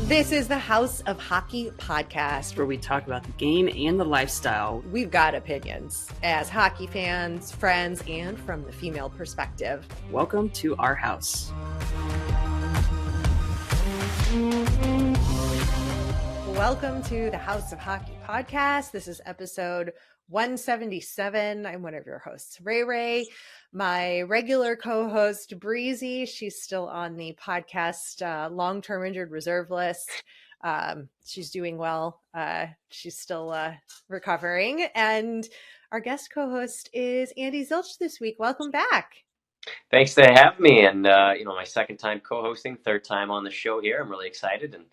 This is the House of Hockey podcast, where we talk about the game and the lifestyle. We've got opinions as hockey fans, friends, and from the female perspective. Welcome to our house. Welcome to the House of Hockey podcast. This is episode 177. I'm one of your hosts, Ray. My regular co-host, Breezy, she's still on the podcast long-term injured reserve list. She's doing well. She's still recovering. And our guest co-host is Andy Zilch this week. Welcome back. Thanks for having me. And, my second time co-hosting, third time on the show here. I'm really excited. And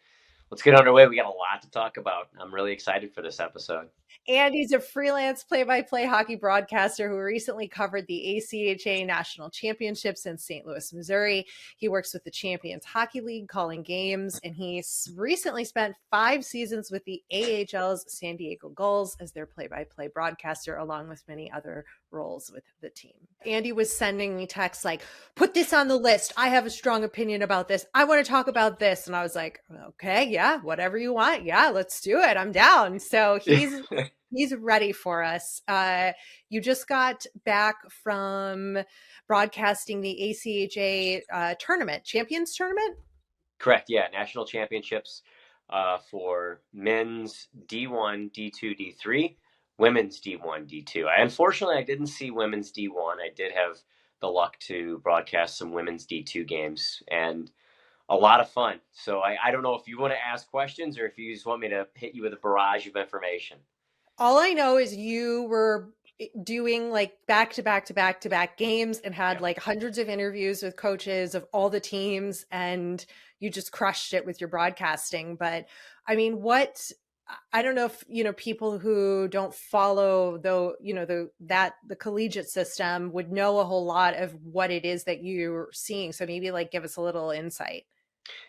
let's get underway. We got a lot to talk about. I'm really excited for this episode. Andy's a freelance play-by-play hockey broadcaster who recently covered the ACHA National Championships in St. Louis, Missouri. He works with the Champions Hockey League calling games, and he's recently spent 5 seasons with the AHL's San Diego Gulls as their play-by-play broadcaster, along with many other roles with the team. Andy was sending me texts like, put this on the list. I have a strong opinion about this. I want to talk about this. And I was like, okay, yeah, whatever you want. Yeah, let's do it. I'm down. So he's ready for us. You just got back from broadcasting the ACHA tournament, Champions Tournament? Correct. Yeah. National Championships for men's D1, D2, D3. Women's D1, D2. Unfortunately, I didn't see women's D1. I did have the luck to broadcast some women's D2 games and a lot of fun. So I don't know if you want to ask questions or if you just want me to hit you with a barrage of information. All I know is you were doing like back-to-back games and had like hundreds of interviews with coaches of all the teams, and you just crushed it with your broadcasting. But I mean, I don't know if, people who don't follow the collegiate system would know a whole lot of what it is that you're seeing. So maybe like give us a little insight.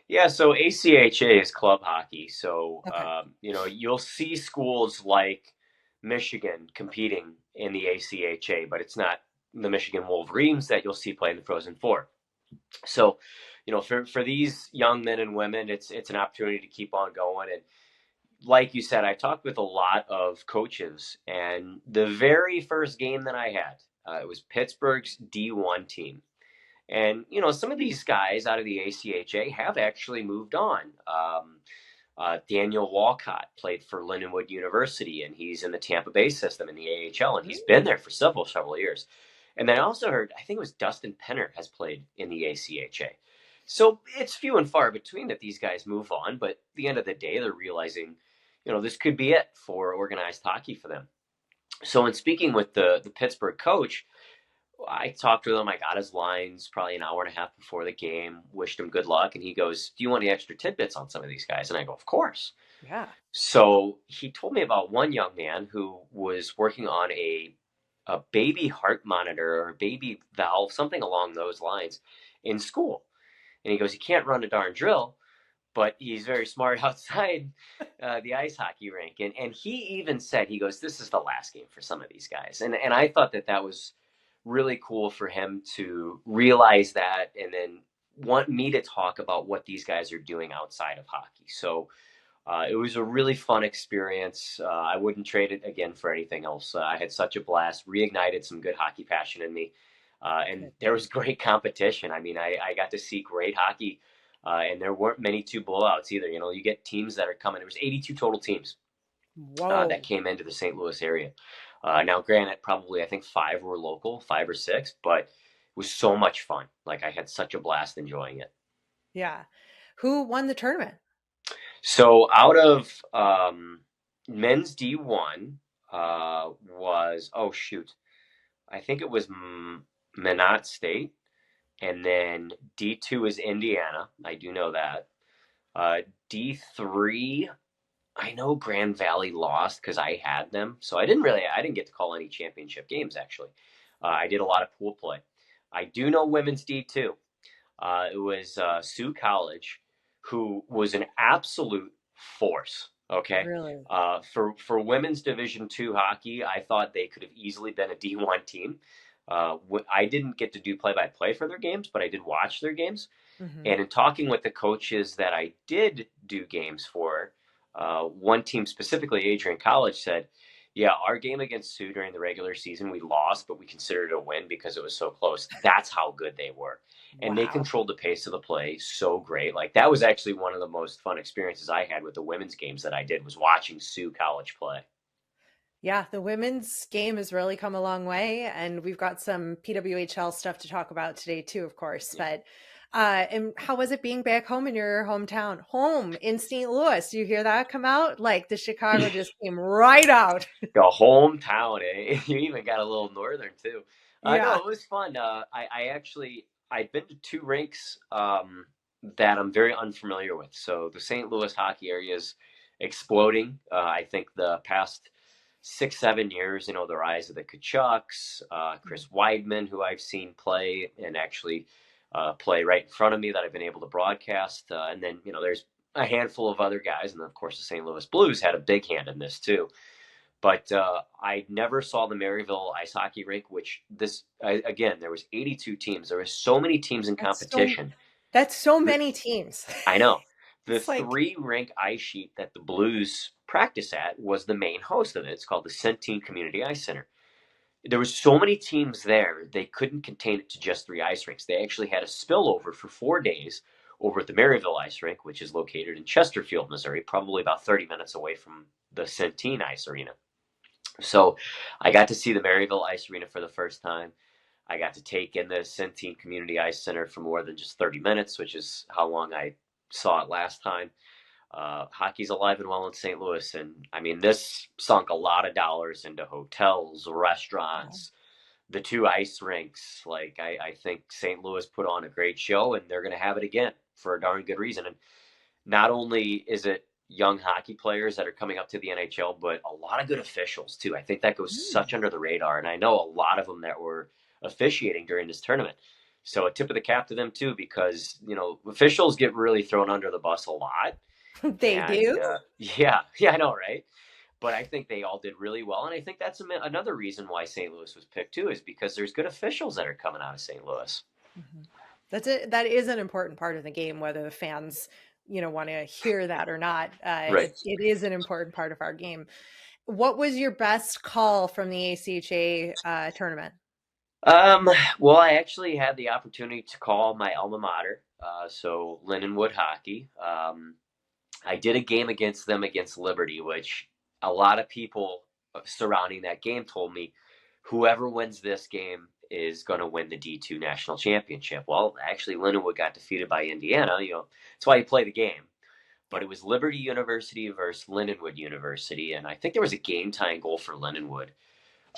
Yeah. So ACHA is club hockey. So, Okay. you'll see schools like Michigan competing in the ACHA, but it's not the Michigan Wolverines that you'll see play in the Frozen Four. So, for these young men and women, it's an opportunity to keep on going. And like you said, I talked with a lot of coaches, and the very first game that I had, it was Pittsburgh's D1 team. And, some of these guys out of the ACHA have actually moved on. Daniel Walcott played for Lindenwood University, and he's in the Tampa Bay system in the AHL, and he's been there for several years. And then I also heard, I think it was Dustin Penner has played in the ACHA. So it's few and far between that these guys move on, but at the end of the day, they're realizing, this could be it for organized hockey for them. So in speaking with the Pittsburgh coach, I talked to him. I got his lines probably an hour and a half before the game, wished him good luck. And he goes, do you want any extra tidbits on some of these guys? And I go, of course. Yeah. So he told me about one young man who was working on a baby heart monitor or a baby valve, something along those lines in school. And he goes, he can't run a darn drill, but he's very smart outside the ice hockey rink. And he even said, he goes, this is the last game for some of these guys. And I thought that was really cool for him to realize that and then want me to talk about what these guys are doing outside of hockey. So it was a really fun experience. I wouldn't trade it again for anything else. I had such a blast, reignited some good hockey passion in me. And there was great competition. I mean, I got to see great hockey. And there weren't many 2 blowouts either. You get teams that are coming. There was 82 total teams that came into the St. Louis area. Now, granted, probably I think 5 were local, 5 or 6, but it was so much fun. Like I had such a blast enjoying it. Yeah. Who won the tournament? So out of men's D1 was, I think it was Minot State. And then D2 is Indiana. I do know that. D3, I know Grand Valley lost because I had them. So I didn't get to call any championship games, actually. I did a lot of pool play. I do know women's D2. It was Sioux College, who was an absolute force. Okay. Really? For women's Division II hockey, I thought they could have easily been a D1 team. I didn't get to do play-by-play for their games, but I did watch their games. Hmm. And in talking with the coaches that I did do games for, one team specifically, Adrian College, said, yeah, our game against Sioux during the regular season, we lost, but we considered it a win because it was so close. That's how good they were. And they Wow. controlled the pace of the play so great. Like, that was actually one of the most fun experiences I had with the women's games that I did, was watching Sioux College play. Yeah, the women's game has really come a long way, and we've got some PWHL stuff to talk about today too, of course. But and how was it being back home in your hometown, home in St. Louis? Do you hear that come out? Like the Chicago just came right out. The hometown, eh? You even got a little northern too. No, Yeah. it was fun. I've been to two rinks that I'm very unfamiliar with. So the St. Louis hockey area is exploding. I think the past 6, 7 years, the rise of the Kachucks, Chris Weidman, who I've seen play and actually play right in front of me that I've been able to broadcast, and then there's a handful of other guys, and of course the St. Louis Blues had a big hand in this too. But I never saw the Maryville ice hockey rink, which again, there was 82 teams. There was so many teams in That's so competition. that's so many teams. I know. The It's like, three rink ice sheet that the Blues practice at was the main host of it. It's called the Centene Community Ice Center. There was so many teams there, they couldn't contain it to just three ice rinks. They actually had a spillover for 4 days over at the Maryville ice rink, which is located in Chesterfield, Missouri, probably about 30 minutes away from the Centene Ice Arena. So I got to see the Maryville Ice Arena for the first time. I got to take in the Centene Community Ice Center for more than just 30 minutes, which is how long I saw it last time. Hockey's alive and well in St. Louis, and I mean, this sunk a lot of dollars into hotels, wow. restaurants, the two ice rinks. Like, I think St. Louis put on a great show, and they're going to have it again for a darn good reason. And not only is it young hockey players that are coming up to the NHL, but a lot of good officials too. I think that goes Mm. such under the radar, and I know a lot of them that were officiating during this tournament. So a tip of the cap to them too, because officials get really thrown under the bus a lot, They and do? yeah, I know, right? But I think they all did really well, and I think that's another reason why St. Louis was picked too, is because there's good officials that are coming out of St. Louis. Mhm. That's it. That is an important part of the game, whether the fans, want to hear that or not. Right. It is an important part of our game. What was your best call from the ACHA tournament? Um, well, I actually had the opportunity to call my alma mater, so Lindenwood Hockey. I did a game against them against Liberty, which a lot of people surrounding that game told me whoever wins this game is going to win the D2 National Championship. Well, actually, Lindenwood got defeated by Indiana. That's why you play the game. But Yeah. it was Liberty University versus Lindenwood University, and I think there was a game-tying goal for Lindenwood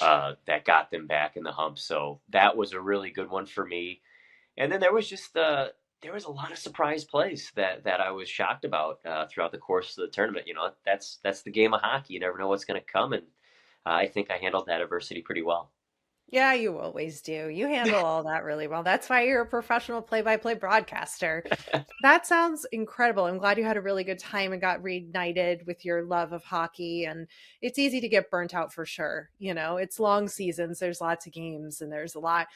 that got them back in the hump. So that was a really good one for me. And then there was there was a lot of surprise plays that I was shocked about throughout the course of the tournament. That's the game of hockey. You never know what's going to come, and I think I handled that adversity pretty well. Yeah, you always do. You handle all that really well. That's why you're a professional play-by-play broadcaster. That sounds incredible. I'm glad you had a really good time and got reignited with your love of hockey. And it's easy to get burnt out for sure. It's long seasons. There's lots of games, and there's a lot.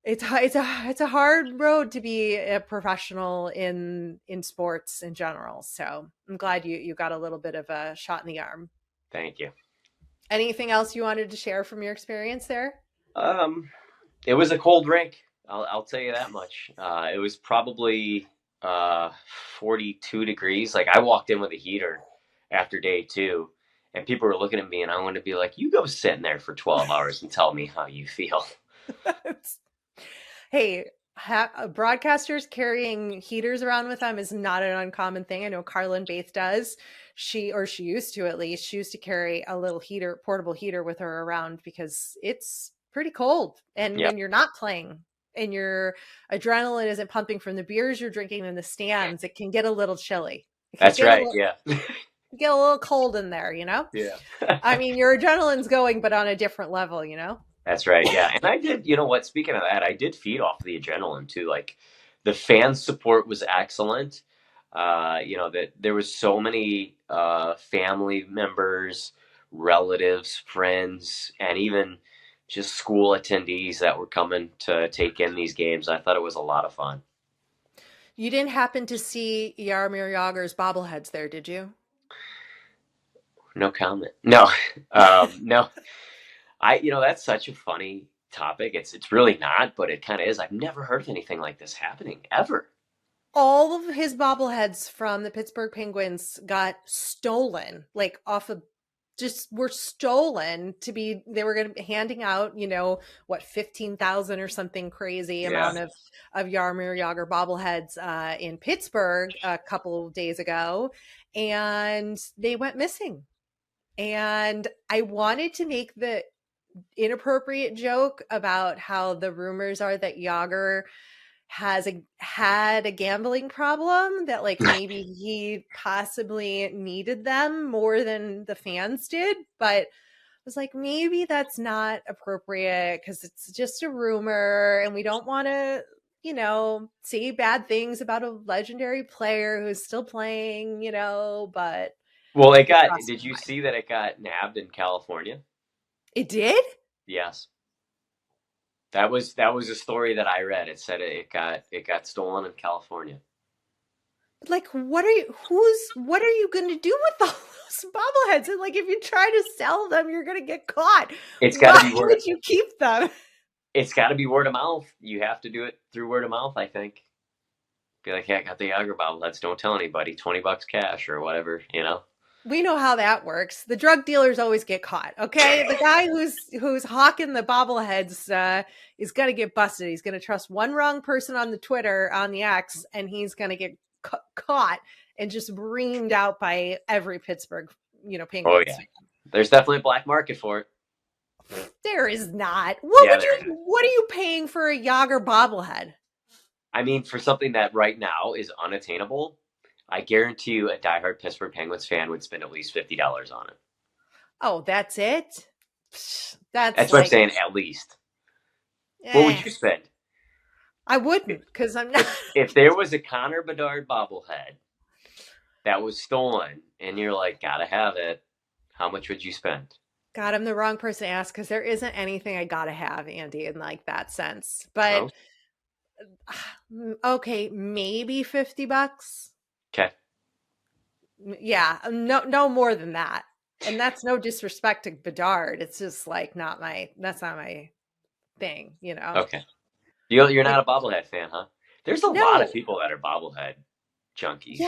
It's a hard road to be a professional in sports in general. So I'm glad you got a little bit of a shot in the arm. Thank you. Anything else you wanted to share from your experience there? Um, it was a cold rink. I'll tell you that much. It was probably uh, 42 degrees. Like, I walked in with a heater after day two, and people were looking at me, and I wanted to be like, "You go sit in there for 12 hours and tell me how you feel." Hey, broadcasters carrying heaters around with them is not an uncommon thing. I know Carlin Baith does. She used to, at least. She used to carry a little heater, portable heater with her around because it's pretty cold. And Yeah, when you're not playing and your adrenaline isn't pumping from the beers you're drinking in the stands, it can get a little chilly. It can that's right. Yeah, get a little cold in there. yeah. I mean, your adrenaline's going, but on a different level. That's right. Yeah. And I did, you know what, speaking of that, I did feed off the adrenaline too. Like, the fan support was excellent. That there was so many family members, relatives, friends, and even just school attendees that were coming to take in these games. I thought it was a lot of fun. You didn't happen to see Jaromir Jagr's bobbleheads there, did you? No comment. No, no. That's such a funny topic. It's really not, but it kind of is. I've never heard of anything like this happening ever. All of his bobbleheads from the Pittsburgh Penguins got stolen, like off of just were stolen they were going to be handing out, 15,000 or something crazy amount of Jaromir Jagr bobbleheads in Pittsburgh a couple of days ago, and they went missing. And I wanted to make the inappropriate joke about how the rumors are that Jagr had a gambling problem, that like maybe he possibly needed them more than the fans did, but I was like, maybe that's not appropriate because it's just a rumor and we don't want to say bad things about a legendary player who's still playing, but well, did you see that it got nabbed in California? It did? Yes. That was a story that I read. It said it got stolen in California. Like, what are you going to do with all those bobbleheads? And like, if you try to sell them, you're going to get caught. It's got to be Why would you keep them? It's got to be word of mouth. You have to do it through word of mouth, I think. Be like, hey, I got the Jagr bobbleheads. Don't tell anybody. $20 cash or whatever, We know how that works. The drug dealers always get caught. Okay, the guy who's hawking the bobbleheads is gonna get busted. He's gonna trust one wrong person on the Twitter, on the X, and he's gonna get caught and just reamed out by every Pittsburgh, Penguins. Oh yeah, there's definitely a black market for it. There is not. What are you paying for a Jagr bobblehead? I mean, for something that right now is unattainable, I guarantee you a diehard Pittsburgh Penguins fan would spend at least $50 on it. Oh, that's it? That's what I'm saying, at least. What would you spend? I wouldn't, because I'm not. If there was a Connor Bedard bobblehead that was stolen and you're like, gotta have it, how much would you spend? God, I'm the wrong person to ask because there isn't anything I gotta have, Andy, in like that sense. But okay, maybe $50. Okay. Yeah, no more than that. And that's no disrespect to Bedard. It's just like that's not my thing, Okay. You're not a bobblehead fan, huh? There's a lot of people that are bobblehead junkies.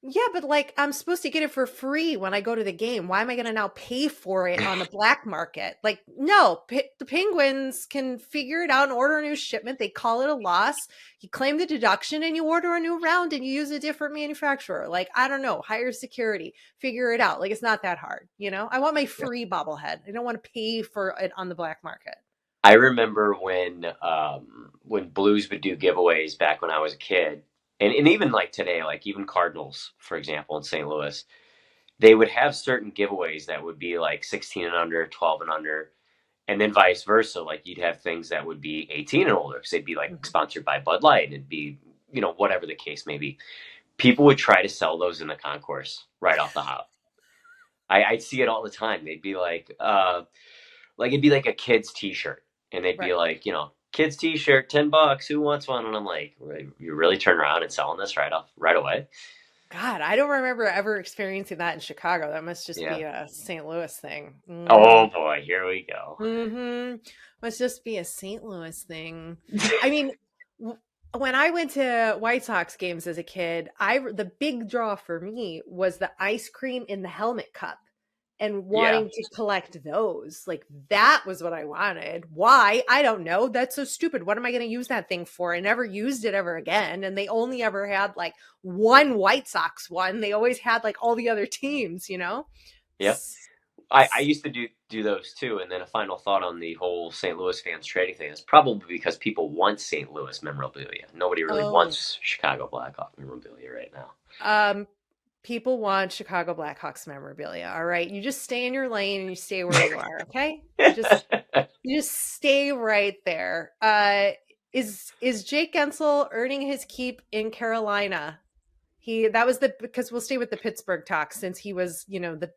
Yeah, but like I'm supposed to get it for free when I go to the game. Why am I going to now pay for it on the black market? Like, no, the Penguins can figure it out and order a new shipment. They call it a loss. You claim the deduction and you order a new round and you use a different manufacturer. Like, I don't know, hire security, figure it out. Like, it's not that hard, I want my free bobblehead. I don't want to pay for it on the black market. I remember when Blues would do giveaways back when I was a kid. And even like today, like even Cardinals, for example, in St. Louis, they would have certain giveaways that would be like 16 and under, 12 and under, and then vice versa. Like you'd have things that would be 18 and older. So they'd be like sponsored by Bud Light. It'd be, whatever the case may be. People would try to sell those in the concourse right off the hop. I'd see it all the time. They'd be like it'd be like a kid's t-shirt. And they'd be like, kids t-shirt, $10. Who wants one? And I'm like, you really turn around and selling this right away? God, I don't remember ever experiencing that in Chicago. That must just be a St. Louis thing. Oh boy, here we go. Must just be a St. Louis thing. I mean, when I went to White Sox games as a kid, the big draw for me was the ice cream in the helmet cup. And wanting to collect those. Like, that was what I wanted. Why? I don't know. That's so stupid. What am I going to use that thing for? I never used it ever again. And they only ever had like one White Sox one. They always had like all the other teams, Yeah. I used to do those too. And then a final thought on the whole St. Louis fans trading thing is probably because people want St. Louis memorabilia. Nobody really wants Chicago Blackhawk memorabilia right now. People want Chicago Blackhawks memorabilia. All right. You just stay in your lane and you stay where you are. Okay. You just stay right there. Is Jake Gensel earning his keep in Carolina? Because we'll stay with the Pittsburgh talk since he was, the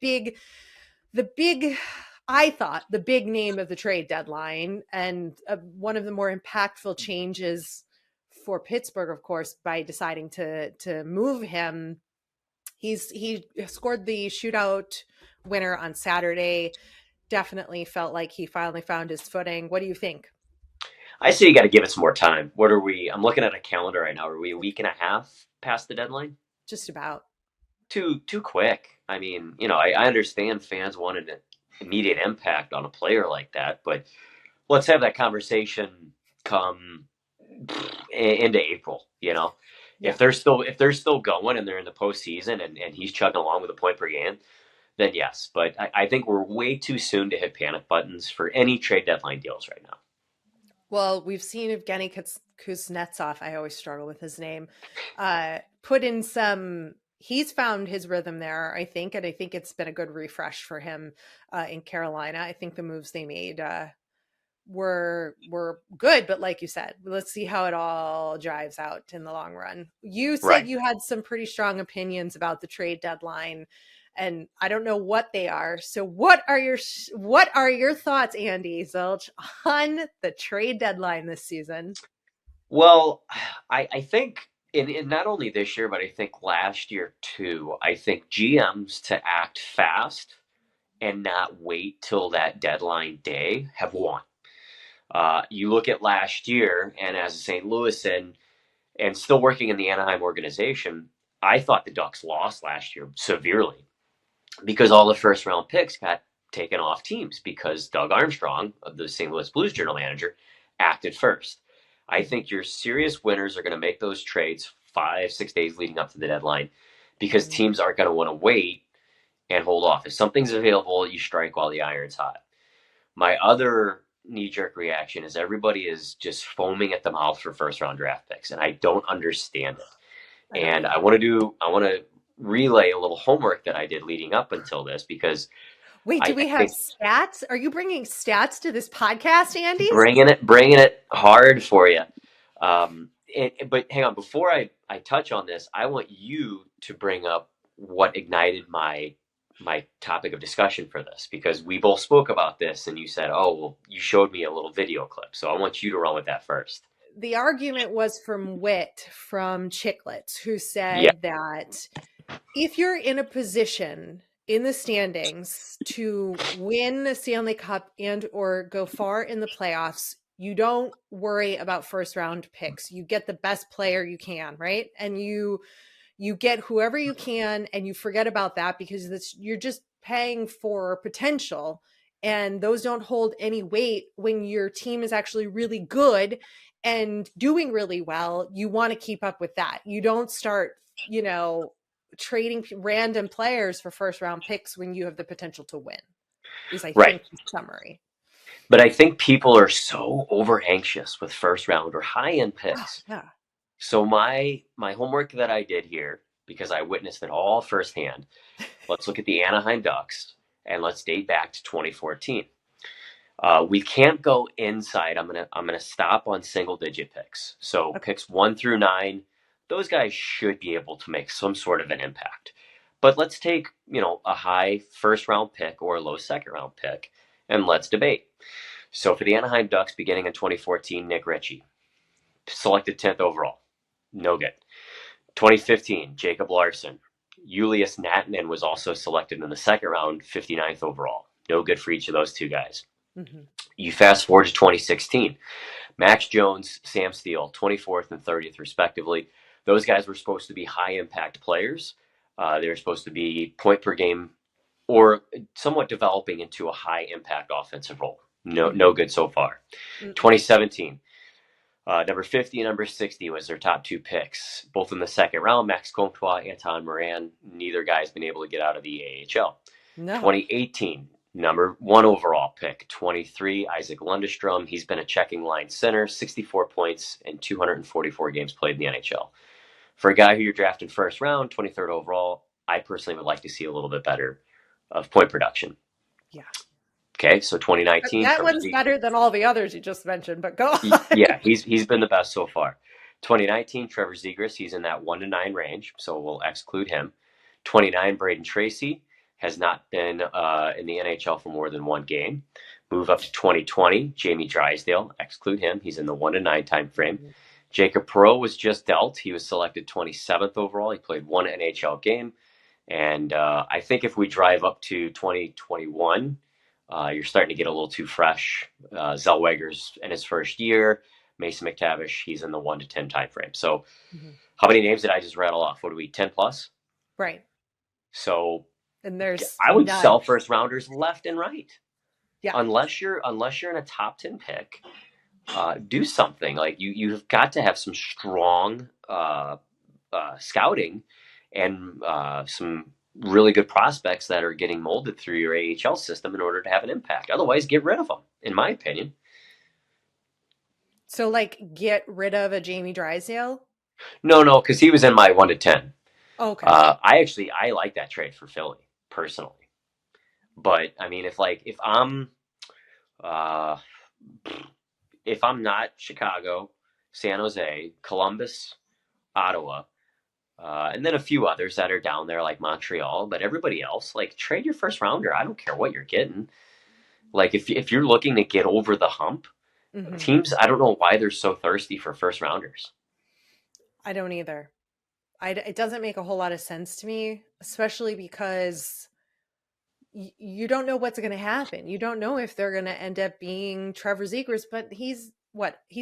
big I thought, the big name of the trade deadline, and one of the more impactful changes for Pittsburgh, of course, by deciding to move him. He scored the shootout winner on Saturday. Definitely felt like he finally found his footing. What do you think? I say you got to give it some more time. What are we? I'm looking at a calendar right now. Are we a week and a half past the deadline? Just about. Too quick. I mean, I understand fans wanted an immediate impact on a player like that, but let's have that conversation come into April. Yeah. If they're still going and they're in the postseason and he's chugging along with a point per game, then yes. But I think we're way too soon to hit panic buttons for any trade deadline deals right now. Well, we've seen Evgeny Kuznetsov, I always struggle with his name, put in some. He's found his rhythm there, I think, and I think it's been a good refresh for him in Carolina. I think the moves they made were good, but like you said, let's see how it all drives out in the long run. You said Right. you had some pretty strong opinions about the trade deadline, and I don't know what they are. So what are your thoughts, Andy Zilch, on the trade deadline this season? Well, I think in not only this year, but I think last year too, I think GMs to act fast and not wait till that deadline day have won. You look at last year, and as a St. Louis and still working in the Anaheim organization, I thought the Ducks lost last year severely because all the first round picks got taken off teams because Doug Armstrong, the St. Louis Blues general manager, acted first. I think your serious winners are going to make those trades 5-6 days leading up to the deadline because teams aren't going to want to wait and hold off. If something's available, you strike while the iron's hot. My other knee-jerk reaction is everybody is just foaming at the mouth for first-round draft picks, and I don't understand it. And I want to relay a little homework that I did leading up until this because wait, do we have stats? Are you bringing stats to this podcast, Andy? Bringing it hard for you. But hang on, before I touch on this, I want you to bring up what ignited my topic of discussion for this, because we both spoke about this and you said, oh, well, you showed me a little video clip. So I want you to run with that first. The argument was from Witt from Chicklets, who said that if you're in a position in the standings to win the Stanley Cup and or go far in the playoffs, you don't worry about first round picks. You get the best player you can, right? And you get whoever you can, and you forget about that because you're just paying for potential, and those don't hold any weight when your team is actually really good and doing really well. You want to keep up with that. You don't start, trading random players for first round picks when you have the potential to win, is I think the summary. But I think people are so over anxious with first round or high end picks. Yeah. So my homework that I did here, because I witnessed it all firsthand, let's look at the Anaheim Ducks and let's date back to 2014. We can't go inside. I'm gonna stop on single digit picks. So picks 1 through 9, those guys should be able to make some sort of an impact. But let's take a high first round pick or a low second round pick, and let's debate. So for the Anaheim Ducks, beginning in 2014, Nick Ritchie, selected 10th overall. No good. 2015, Jacob Larson. Julius Nattinen was also selected in the second round, 59th overall. No good for each of those two guys. Mm-hmm. You fast forward to 2016. Max Jones, Sam Steele, 24th and 30th respectively. Those guys were supposed to be high impact players. They were supposed to be point per game or somewhat developing into a high impact offensive role. No good so far. Mm-hmm. 2017. Number 50 and number 60 was their top two picks, both in the second round. Max Comtois, Anton Moran. Neither guy's been able to get out of the AHL. No. 2018, number 1 overall pick. 23, Isaac Lundestrom. He's been a checking line center, 64 points in 244 games played in the NHL. For a guy who you're drafting first round, 23rd overall, I personally would like to see a little bit better of point production. Yeah. Okay, so 2019. That one's better than all the others you just mentioned, but go on. Yeah, he's been the best so far. 2019, Trevor Zegras, he's in that 1 to 9 range, so we'll exclude him. 29, Braden Tracy. has not been in the NHL for more than one game. Move up to 2020, Jamie Drysdale, exclude him. He's in the 1 to 9 time frame. Jacob Perreault was just dealt. He was selected 27th overall. He played one NHL game. And I think if we drive up to 2021, you're starting to get a little too fresh. Zellweger's in his first year. Mason McTavish, he's in the 1 to 10 time frame. So how many names did I just rattle off? What are we, 10 plus? Right. So and there's I would none. sell first rounders left and right. Yeah. Unless you're in a top 10 pick, do something. Like you've got to have some strong scouting and some really good prospects that are getting molded through your AHL system in order to have an impact. Otherwise, get rid of them, in my opinion. So, like, get rid of a Jamie Drysdale? No, because he was in my 1 to 10. Okay. I like that trade for Philly, personally. But, I mean, if I'm not Chicago, San Jose, Columbus, Ottawa, and then a few others that are down there like Montreal, but everybody else, like, trade your first rounder. I don't care what you're getting. Like, if you're looking to get over the hump, teams, I don't know why they're so thirsty for first rounders. I don't either. It doesn't make a whole lot of sense to me, especially because you don't know what's going to happen. You don't know if they're going to end up being Trevor Zegras, but he's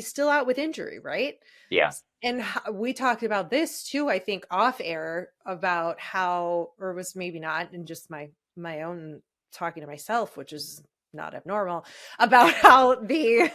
still out with injury, right? Yeah. And we talked about this too, I think off air, about how, or was maybe not, and just my own talking to myself, which is not abnormal, about how the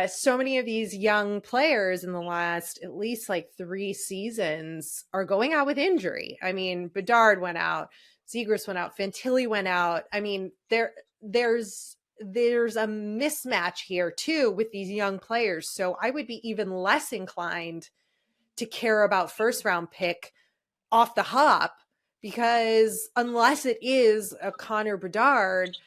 so many of these young players in the last at least like 3 seasons are going out with injury. I mean, Bedard went out, Zegras went out, Fantilli went out. I mean, there's a mismatch here too with these young players. So I would be even less inclined to care about first round pick off the hop, because unless it is a Connor Bedard,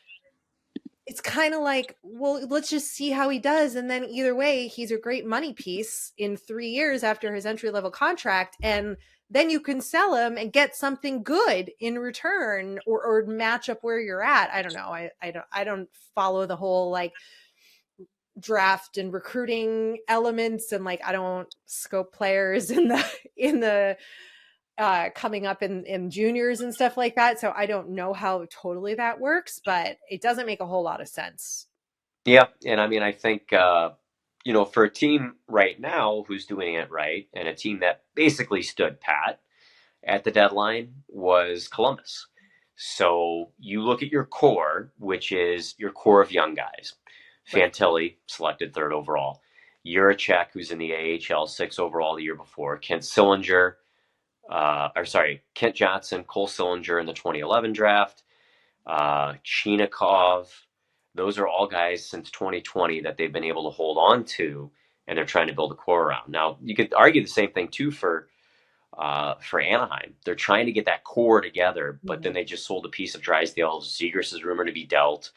it's kind of like, well, let's just see how he does. And then either way, he's a great money piece in 3 years after his entry level contract. And then you can sell him and get something good in return, or match up where you're at. I don't know. I don't follow the whole like draft and recruiting elements, and like I don't scope players in the coming up in juniors and stuff like that. So I don't know how totally that works, but it doesn't make a whole lot of sense. Yeah. And I mean, I think, for a team right now who's doing it right, and a team that basically stood pat at the deadline, was Columbus. So you look at your core, which is your core of young guys. Right. Fantilli, selected 3rd overall. Juracek, who's in the AHL, 6th overall the year before. Kent Johnson, Cole Sillinger in the 2011 draft. Chinikov. Those are all guys since 2020 that they've been able to hold on to, and they're trying to build a core around. Now, you could argue the same thing too for Anaheim. They're trying to get that core together, but then they just sold a piece of Drysdale. Zegras is rumored to be dealt.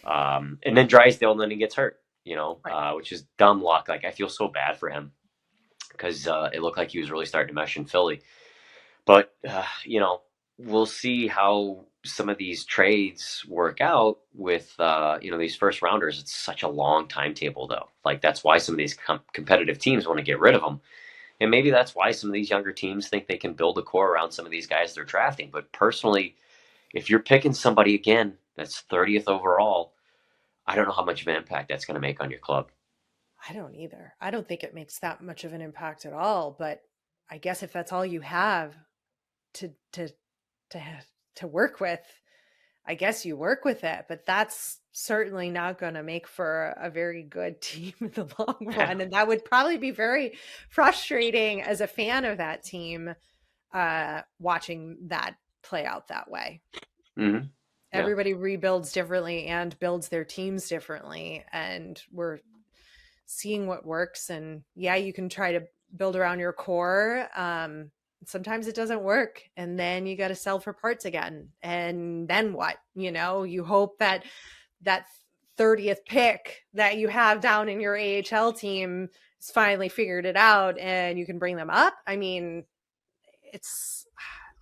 And then Drysdale, then he gets hurt, which is dumb luck. Like, I feel so bad for him, because it looked like he was really starting to mesh in Philly. But, we'll see how some of these trades work out with, these first rounders. It's such a long timetable, though. Like, that's why some of these competitive teams want to get rid of them. And maybe that's why some of these younger teams think they can build a core around some of these guys they're drafting. But personally, if you're picking somebody, again, that's 30th overall, I don't know how much of an impact that's going to make on your club. I don't either. I don't think it makes that much of an impact at all. But I guess if that's all you have to work with, I guess you work with it. But that's certainly not going to make for a very good team in the long run. And that would probably be very frustrating as a fan of that team, watching that play out that way. Mm-hmm. Yeah. Everybody rebuilds differently and builds their teams differently. And we're seeing what works. And yeah, you can try to build around your core. Sometimes it doesn't work, and then you got to sell for parts again. And then what? You hope that 30th pick that you have down in your AHL team has finally figured it out and you can bring them up. I mean,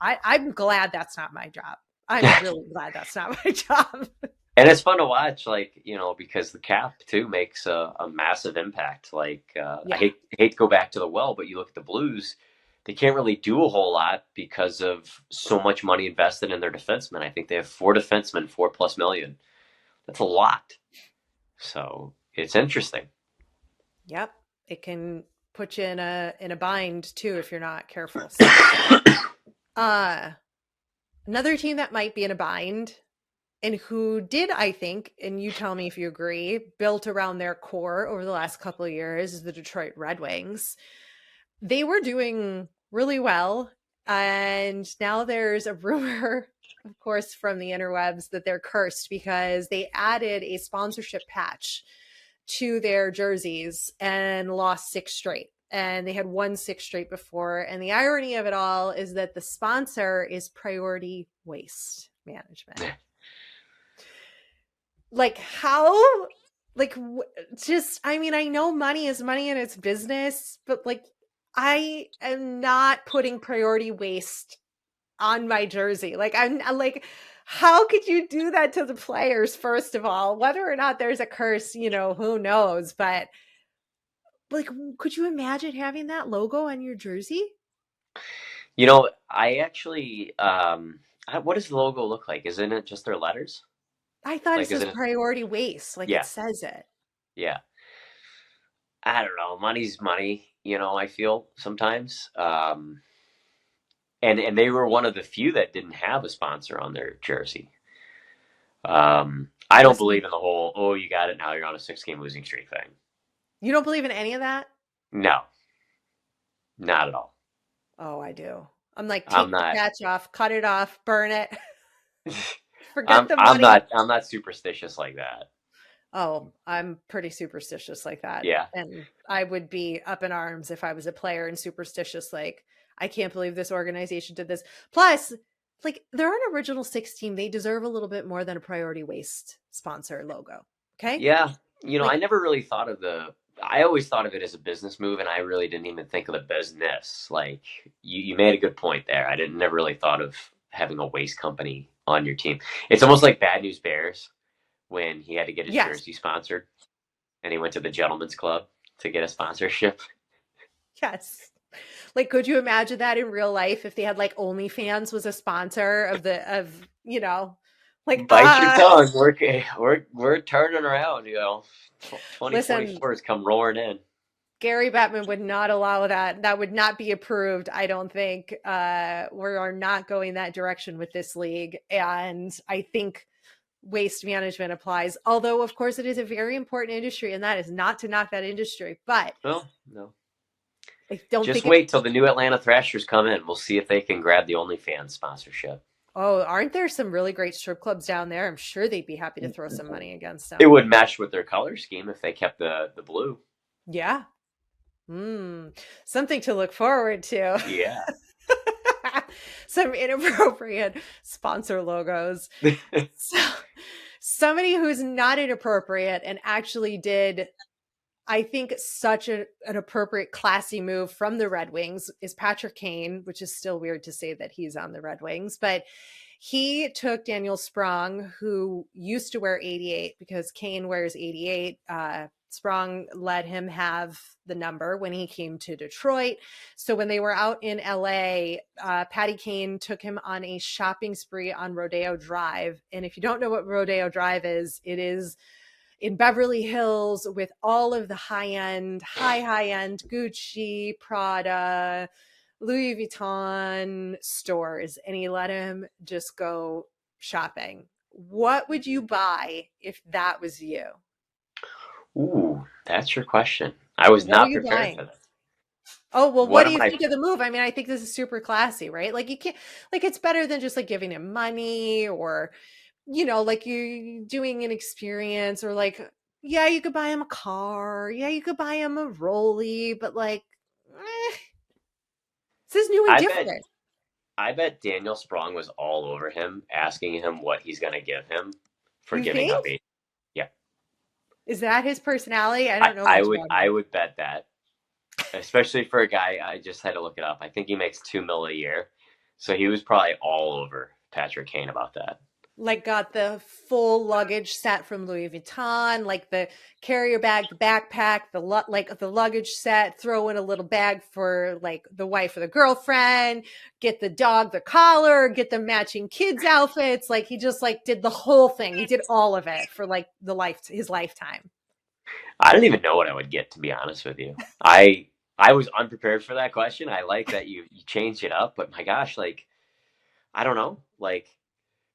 I'm glad that's not my job. I'm really glad that's not my job. And it's fun to watch, like, because the cap too makes a massive impact. Like, I Yeah. hate to go back to the well, but you look at the Blues, they can't really do a whole lot because of so much money invested in their defensemen. I think they have 4 defensemen, 4+ million. That's a lot. So it's interesting. Yep. It can put you in a bind too if you're not careful. So, another team that might be in a bind and who did, I think, and you tell me if you agree, built around their core over the last couple of years is the Detroit Red Wings. They were doing really well. And now there's a rumor, of course, from the interwebs that they're cursed because they added a sponsorship patch to their jerseys and lost 6 straight. And they had won 6 straight before. And the irony of it all is that the sponsor is Priority Waste Management. Like, how? Like, I mean, I know money is money and it's business, but like, I am not putting Priority Waste on my jersey. Like, I'm like, how could you do that to the players, first of all? Whether or not there's a curse, who knows? But like, could you imagine having that logo on your jersey? I actually, what does the logo look like? Isn't it just their letters? I thought it Like, says isn't it? Priority Waste, like it Yeah, says it. yeah. I don't know. Money's money, I feel sometimes. And they were one of the few that didn't have a sponsor on their jersey. I don't Listen, believe in the whole, oh, you got it, now you're on a 6-game losing streak thing. you don't believe in any of that? No, not at all. Oh, I do. I'm like, I'm take the not. patch off, cut it off, burn it. Forget I'm the I'm money. not I'm not superstitious like that. Oh, I'm pretty superstitious like that. Yeah. And I would be up in arms if I was a player and superstitious. Like, I can't believe this organization did this. Plus, like, they're an original 6 team. They deserve a little bit more than a Priority Waste sponsor logo. Okay. Yeah. I Like, never really thought I always thought of it as a business move, and I really didn't even think of the business. Like, you made a good point there. I didn't never really thought of having a waste company on your team. It's almost like Bad News Bears when he had to get his yes, jersey sponsored and he went to the Gentleman's Club to get a sponsorship. yes. Like, could you imagine that in real life if they had like OnlyFans was a sponsor like, Bite your tongue. We're turning around, listen, 2024 has come roaring in. Gary Bettman would not allow that. That would not be approved, I don't think. We are not going that direction with this league. And I think waste management applies. Although, of course, it is a very important industry, and that is not to knock that industry. But Well, no. I don't Just think it's... wait till the new Atlanta Thrashers come in. We'll see if they can grab the OnlyFans sponsorship. Oh, aren't there some really great strip clubs down there? I'm sure they'd be happy to throw some money against them. It would mesh with their color scheme if they kept the blue. Yeah. Something to look forward to. Yeah. Some inappropriate sponsor logos. So, somebody who's not inappropriate and actually did, I think, such an appropriate, classy move from the Red Wings is Patrick Kane, which is still weird to say that he's on the Red Wings, but he took Daniel Sprong, who used to wear 88 because Kane wears 88. Sprong let him have the number when he came to Detroit. So when they were out in LA, Patty Kane took him on a shopping spree on Rodeo Drive. And if you don't know what Rodeo Drive is, it is in Beverly Hills with all of the high-end Gucci, Prada, Louis Vuitton stores. And he let him just go shopping. What would you buy if that was you? Ooh, that's your question. I was not prepared for that. Oh, well, what do you think of the move? I mean, I think this is super classy, right? Like, you can't, like, it's better than just like giving him money or, like you doing an experience or like, yeah, you could buy him a car. Yeah, you could buy him a Rollie, but like, this is new and different. I bet Daniel Sprong was all over him, asking him what he's going to give him for giving up 8. Yeah. Is that his personality? I don't know. I would bet that, especially for a guy. I just had to look it up. I think he makes $2 million a year, so he was probably all over Patrick Kane about that. Like got the full luggage set from Louis Vuitton, like the carrier bag, the backpack, like the luggage set, throw in a little bag for like the wife or the girlfriend, get the dog the collar, get the matching kids outfits. Like he just like did the whole thing. He did all of it for like his lifetime. I don't even know what I would get, to be honest with you. I was unprepared for that question. I like that you changed it up, but my gosh, like I don't know, like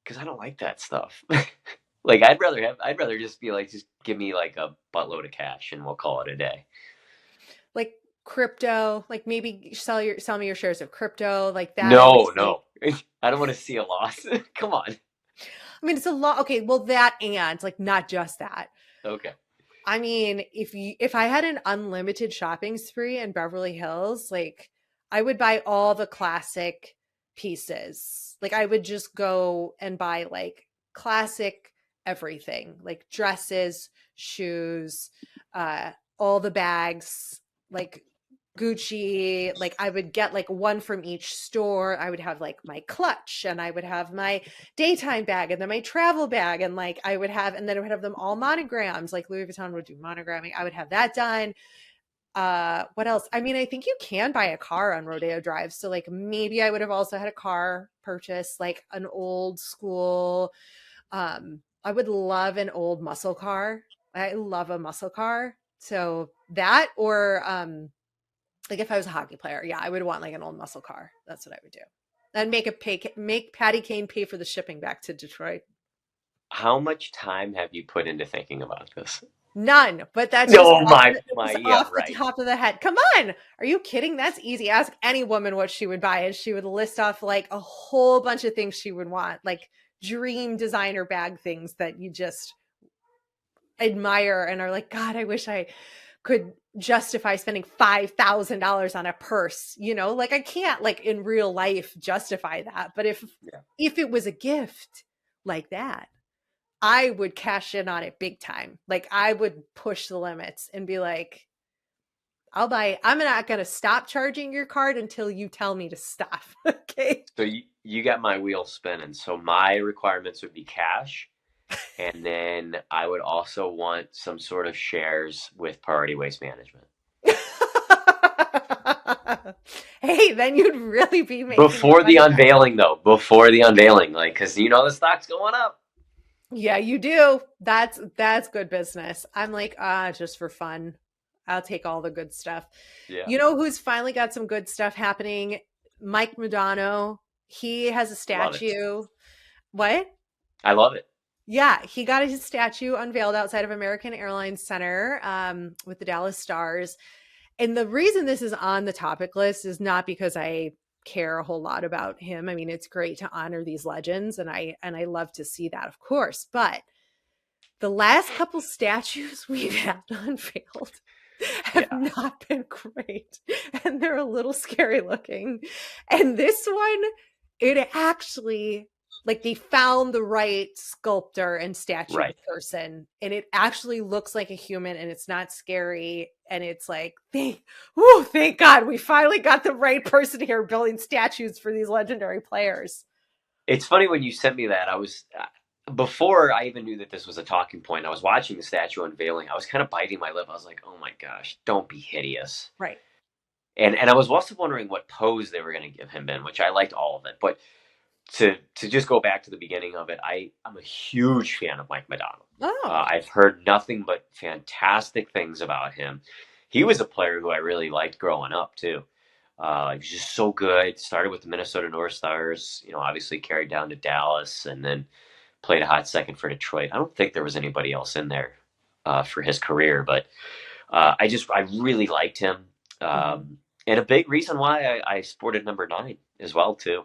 because I don't like that stuff. Like I'd rather just be like, just give me like a buttload of cash and we'll call it a day. Like crypto, like maybe sell me your shares of crypto, like that. No. I don't want to see a loss. Come on. I mean, it's a lot. Okay, well that and like not just that. Okay. I mean, if I had an unlimited shopping spree in Beverly Hills, like I would buy all the classic pieces. Like I would just go and buy like classic everything, like dresses, shoes, all the bags, like Gucci. Like I would get like one from each store. I would have like my clutch and I would have my daytime bag and then my travel bag. And like I would have, and then I would have them all monograms. Like Louis Vuitton would do monogramming. I would have that done. What else? I mean, I think you can buy a car on Rodeo Drive. So like maybe I would have also had a car purchase, like an old school. I would love an old muscle car. I love a muscle car. So that or like if I was a hockey player, yeah, I would want like an old muscle car. That's what I would do. And make Patty Kane pay for the shipping back to Detroit. How much time have you put into thinking about this? None, but that's No, just off right. the top of the head. Come on. Are you kidding? That's easy. Ask any woman what she would buy and she would list off like a whole bunch of things she would want, like dream designer bag things that you just admire and are like, God, I wish I could justify spending $5,000 on a purse, you know, like I can't like in real life justify that. But if it was a gift like that, I would cash in on it big time. Like I would push the limits and be like, I'm not going to stop charging your card until you tell me to stop. Okay. So you got my wheel spinning. So my requirements would be cash. And then I would also want some sort of shares with Priority Waste Management. Hey, then you'd really be making before the unveiling, though. Before the unveiling, like because the stock's going up. Yeah, you do. That's good business. I'm like, just for fun. I'll take all the good stuff. Yeah. You know who's finally got some good stuff happening? Mike Modano. He has a statue. What? I love it. Yeah, he got his statue unveiled outside of American Airlines Center with the Dallas Stars. And the reason this is on the topic list is not because I care a whole lot about him. I mean, it's great to honor these legends, and I love to see that, of course. But the last couple statues we've had unveiled have not been great, and they're a little scary looking. And this one, it actually, like, they found the right sculptor and statue person, and it actually looks like a human, and it's not scary. And it's like, thank God we finally got the right person here building statues for these legendary players. It's funny when you sent me that. I was before I even knew that this was a talking point. I was watching the statue unveiling. I was kind of biting my lip. I was like, "Oh my gosh, don't be hideous!" Right. And I was also wondering what pose they were going to give him in, which I liked all of it. But to just go back to the beginning of it, I'm a huge fan of Mike Modano. Oh. I've heard nothing but fantastic things about him. He was a player who I really liked growing up too. He was just so good. Started with the Minnesota North Stars, obviously carried down to Dallas, and then played a hot second for Detroit. I don't think there was anybody else in there for his career, but I really liked him. And a big reason why I sported number 9 as well too.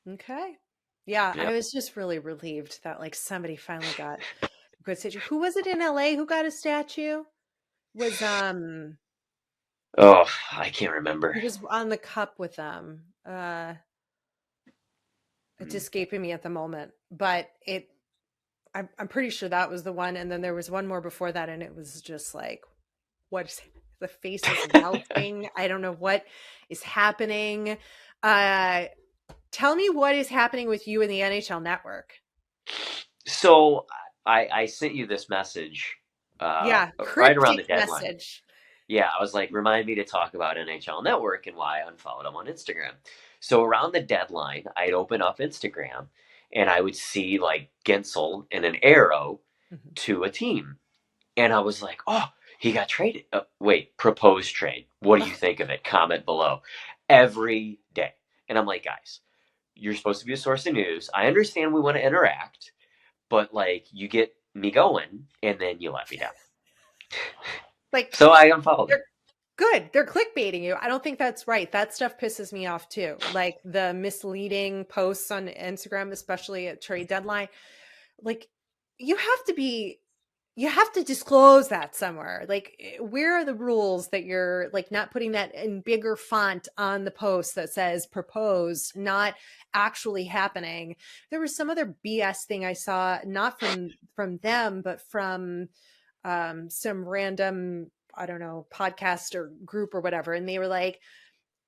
Okay. Yeah, I was just really relieved that like somebody finally got a good statue. Who was it in LA who got a statue? Was oh, I can't remember. He was on the cup with them. It's escaping me at the moment, but I'm pretty sure that was the one. And then there was one more before that, and it was just like, what is it? The face is melting. I don't know what is happening. tell me what is happening with you in the NHL Network. So I sent you this message Yeah, right around the cryptic deadline. message. Yeah, I was like, remind me to talk about NHL Network and why I unfollowed them on Instagram. So around the deadline, I'd open up Instagram and I would see like Gensel and an arrow Mhm. to a team. And I was like, oh, he got traded. Wait, proposed trade. What do you think of it? Comment below. Every day. And I'm like, guys, you're supposed to be a source of news. I understand we want to interact, but like you get me going and then you let me down. Like, So I unfollowed him. good. They're clickbaiting you. I don't think that's right. That stuff pisses me off too. Like the misleading posts on Instagram, especially at trade deadline. Like you have to disclose that somewhere. Like where are the rules that you're like not putting that in bigger font on the post that says proposed, not actually happening? There was some other BS thing I saw, not from them, but from some random, I don't know, podcast or group or whatever. And they were like,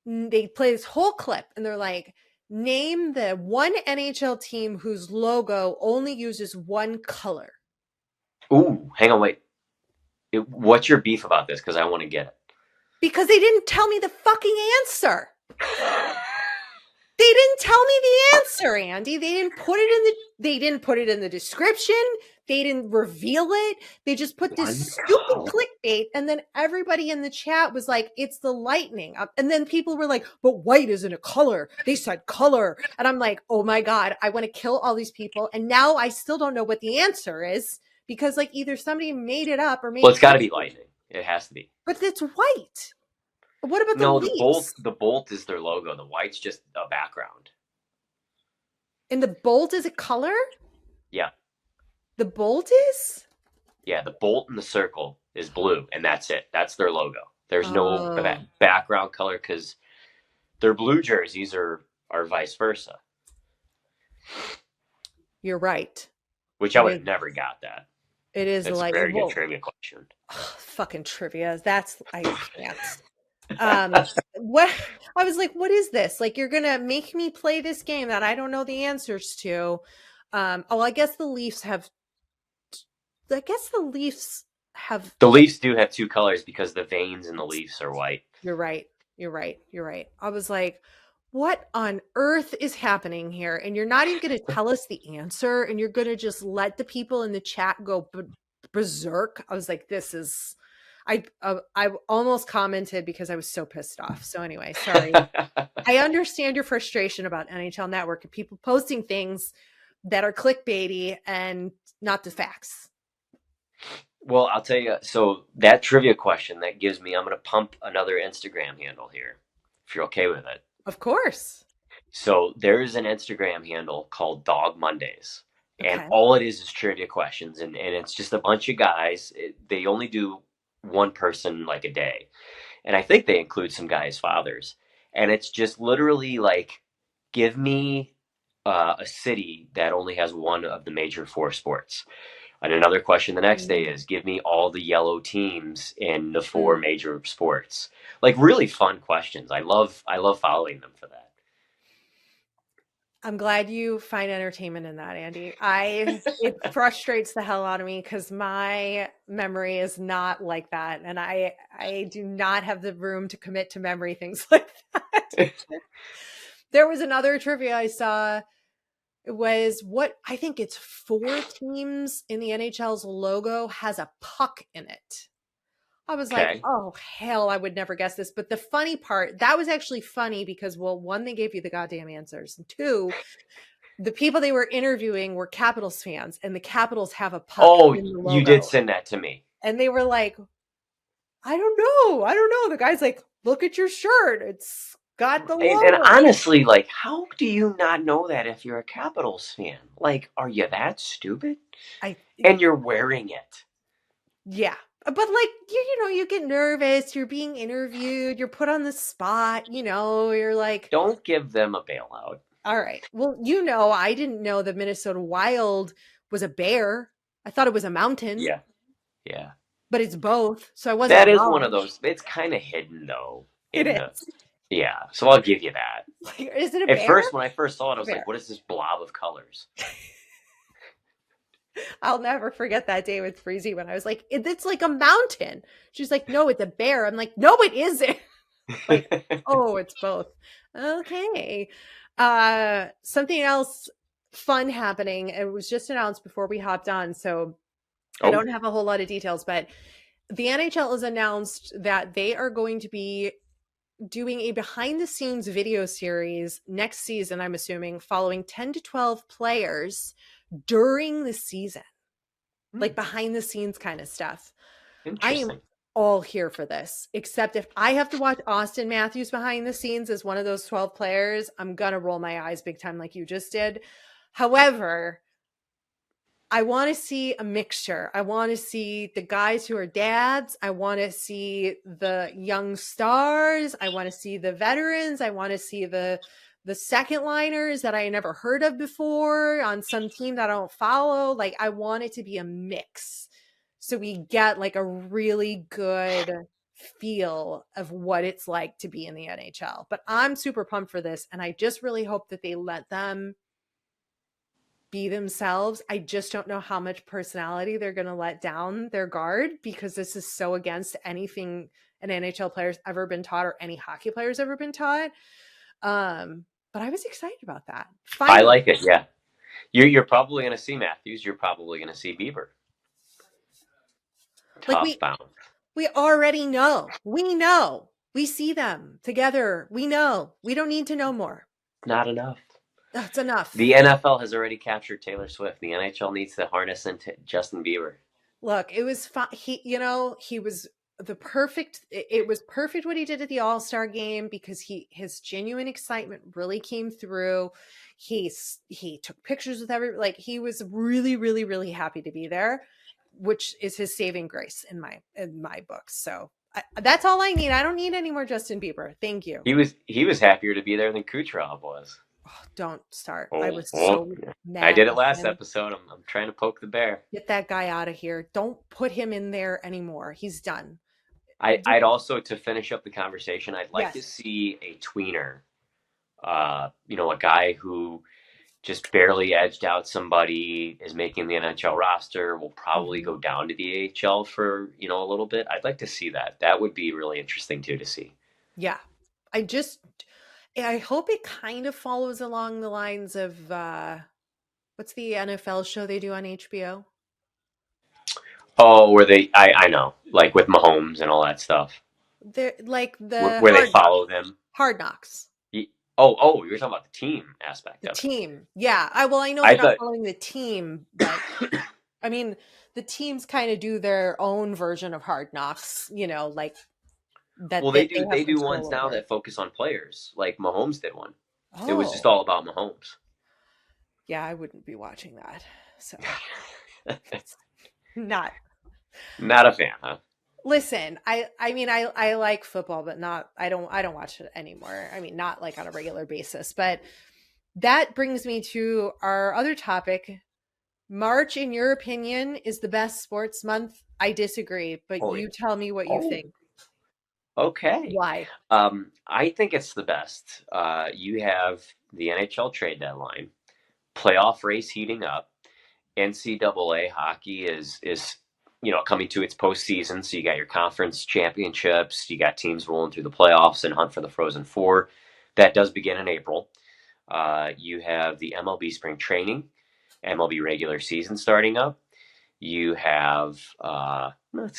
they play this whole clip and they're like, name the one NHL team whose logo only uses one color. Ooh, hang on, wait. What's your beef about this? Because I want to get it. Because they didn't tell me the fucking answer. They didn't tell me the answer, Andy. They didn't put it in the description. They didn't reveal it. They just put this stupid clickbait. And then everybody in the chat was like, it's the Lightning. And then people were like, but white isn't a color. They said color. And I'm like, oh my God, I want to kill all these people. And now I still don't know what the answer is because like either somebody made it up or made Well, it's got to be Lightning. It has to be. But it's white. What about No, the the Leafs? bolt. The bolt is their logo. The white's just a background. And the bolt is a color? Yeah. The bolt is? Yeah, the bolt and the circle is blue, and that's it. That's their logo. There's no background color because their blue jerseys are vice versa. You're right. Which I would have never got that. It is It's like a very good trivia question. Fucking trivia. I can't. What I was like, what is this? Like you're gonna make me play this game that I don't know the answers to. I guess the Leafs have the Leafs do have two colors because the veins in the Leafs are white. You're right. I was like, what on earth is happening here? And you're not even going to tell us the answer and you're going to just let the people in the chat go berserk. I was like, this is I almost commented because I was so pissed off. So anyway, sorry. I understand your frustration about NHL Network and people posting things that are clickbaity and not the facts. Well, I'll tell you, so that trivia question that gives me, I'm going to pump another Instagram handle here, if you're okay with it. Of course. So there is an Instagram handle called Dog Mondays. Okay. And all it is trivia questions. And it's just a bunch of guys. They only do one person like a day. And I think they include some guys' fathers. And it's just literally like, give me a city that only has one of the major four sports. And another question the next day is, give me all the yellow teams in the four major sports. Like really fun questions. I love following them for that. I'm glad you find entertainment in that, Andy. It frustrates the hell out of me because my memory is not like that. And I do not have the room to commit to memory things like that. There was another trivia I saw. It was what I think it's 4 teams in the NHL's logo has a puck in it. I was like, oh, hell, I would never guess this. But the funny part, that was actually funny because, well, 1, they gave you the goddamn answers. And 2, the people they were interviewing were Capitals fans, and the Capitals have a puck in the logo. You did send that to me. And they were like, I don't know. The guy's like, look at your shirt. It's got the logo. And honestly, like, how do you not know that if you're a Capitals fan? Like, are you that stupid? And you're wearing it. Yeah. But like, you get nervous, you're being interviewed, you're put on the spot, you're like. Don't give them a bailout. All right. Well, I didn't know the Minnesota Wild was a bear. I thought it was a mountain. Yeah. Yeah. But it's both. So I wasn't That is wrong. one of those. It's kind of hidden though. It is. Yeah, so I'll give you that. Like, is it a At bear? first, when I first saw it, I was Bear. like, what is this blob of colors? I'll never forget that day with Freezy when I was like, it's like a mountain. She's like, no, it's a bear. I'm like, no, it isn't. Like, oh, it's both. Okay. Something else fun happening. It was just announced before we hopped on, so I Oh, don't have a whole lot of details, but the NHL has announced that they are going to be doing a behind the scenes video series next season, I'm assuming, following 10 to 12 players during the season, like behind the scenes kind of stuff. I am interesting. all here for this, except if I have to watch Austin Matthews behind the scenes as one of those 12 players, I'm going to roll my eyes big time like you just did. However, I want to see a mixture. I want to see the guys who are dads. I want to see the young stars. I want to see the veterans. I want to see the second liners that I never heard of before on some team that I don't follow. Like, I want it to be a mix so we get like a really good feel of what it's like to be in the NHL. But I'm super pumped for this, and I just really hope that they let them be themselves. I just don't know how much personality they're going to let down their guard, because this is so against anything an NHL player's ever been taught or any hockey player's ever been taught. But I was excited about that. I Finally, like it, yeah. You're probably going to see Matthews. You're probably going to see Bieber. like Tough bound. we already know. We know. We see them together. We know. We don't need to know more. Not enough. That's enough. The NFL has already captured Taylor Swift. The NHL needs to harness into Justin Bieber. Look, it was fun. He was the perfect. It was perfect what he did at the All-Star game, because his genuine excitement really came through. He took pictures with like, he was really, really, really happy to be there, which is his saving grace in my books. So that's all I need. I don't need any more Justin Bieber. Thank you. He was happier to be there than Kucherov was. Oh, don't start. I Oh, was oh. so mad. I did it with last him. episode. I'm trying to poke the bear. Get that guy out of here. Don't put him in there anymore. He's done. I'd also, to finish up the conversation, I'd like to Yes. see a tweener. A guy who just barely edged out somebody, is making the NHL roster, will probably go down to the AHL for, a little bit. I'd like to see that. That would be really interesting too to see. Yeah. I hope it kind of follows along the lines of what's the NFL show they do on HBO? Oh, I know, like with Mahomes and all that stuff, They're like the where they follow them. Hard Knocks. Oh, you're talking about the team aspect The of it. team. Yeah. I know I they're not thought, following the team, but I mean, the teams kind of do their own version of Hard Knocks, like that, well, they they have do ones control now over. that focus on players, like Mahomes did one. It was just Oh, all about Mahomes. yeah, I wouldn't be watching that. So not. Not a fan, huh? Listen, I mean, I like football, but not, I don't watch it anymore. I mean, not like on a regular basis. But that brings me to our other topic. March, in your opinion, is the best sports month. I disagree, but Oh, you tell me what you think. okay. Why? I think it's the best. You have the NHL trade deadline, playoff race heating up. NCAA hockey is coming to its postseason. So you got your conference championships, you got teams rolling through the playoffs and hunt for the Frozen Four. That does begin in April. You have the MLB spring training, MLB regular season starting up. You have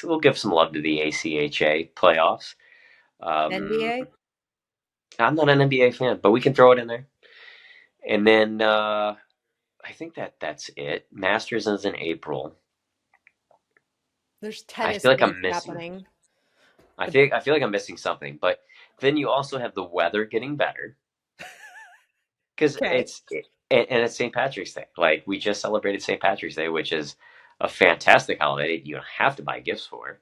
we'll give some love to the ACHA playoffs. NBA? I'm not an NBA fan, but we can throw it in there. And then I think that's it. Masters is in April. There's I tennis feel like leagues I'm missing. happening. I feel like I'm missing something. But then you also have the weather getting better, because Okay. it's St. Patrick's Day. Like, we just celebrated St. Patrick's Day, which is a fantastic holiday. You don't have to buy gifts for.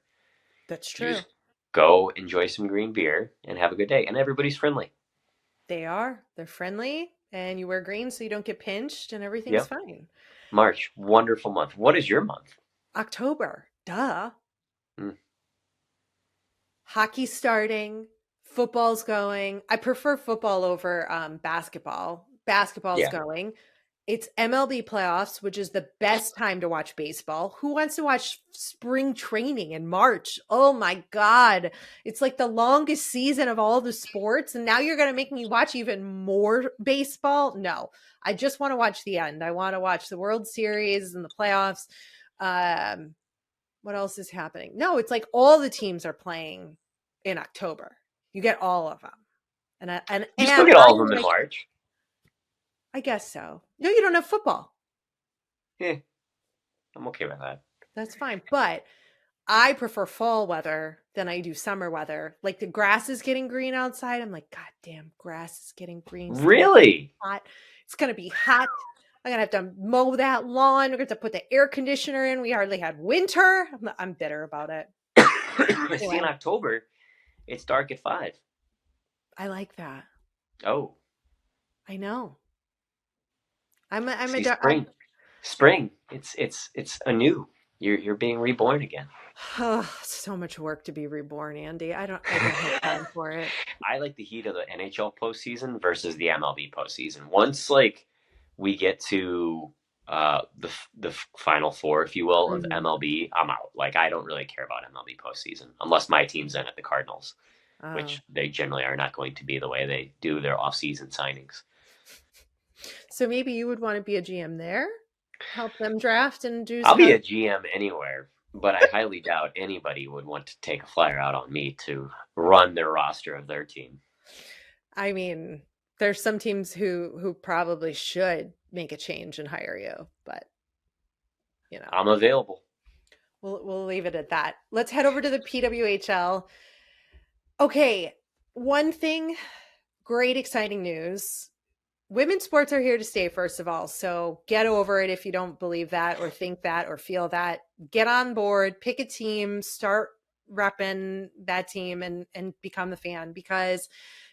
That's You true. just go enjoy some green beer and have a good day, and everybody's friendly. They are. They're friendly, and you wear green so you don't get pinched, and everything's Yep. fine. March, wonderful month. What is your month? October, duh. Hmm. Hockey starting, Football's going. I prefer football over basketball. Basketball's Yeah. going. It's MLB playoffs, which is the best time to watch baseball. Who wants to watch spring training in March? Oh my God. It's like the longest season of all the sports. And now you're going to make me watch even more baseball? No, I just want to watch the end. I want to watch the World Series and the playoffs. What else is happening? No, it's like all the teams are playing in October. You get all of them. You still get I all of them in like, March. I guess so. No, you don't have football. Yeah, I'm okay with that. That's fine. But I prefer fall weather than I do summer weather. Like the grass is getting green outside. I'm like, God damn, grass is getting green. Really? Hot. It's going to be hot. I'm going to have to mow that lawn. We're going to have to put the air conditioner in. We hardly had winter. I'm bitter about it. See, in October, it's dark at 5. I like that. Oh. I know. Spring. It's anew. You're being reborn again. So much work to be reborn, Andy. I don't have time for it. I like the heat of the NHL postseason versus the MLB postseason. Once like we get to the final four, if you will, of MLB, I'm out. Like I don't really care about MLB postseason unless my team's in it, the Cardinals, which they generally are not going to be the way they do their off-season signings. So maybe you would want to be a GM there, help them draft and do. I'll be a GM anywhere, but I highly doubt anybody would want to take a flyer out on me to run their roster of their team. I mean, there's some teams who probably should make a change and hire you, but you know, I'm available. We'll leave it at that. Let's head over to the PWHL. Okay, one thing, great exciting news. Women's sports are here to stay, first of all. So get over it if you don't believe that or think that or feel that. Get on board, pick a team, start repping that team and become the fan, because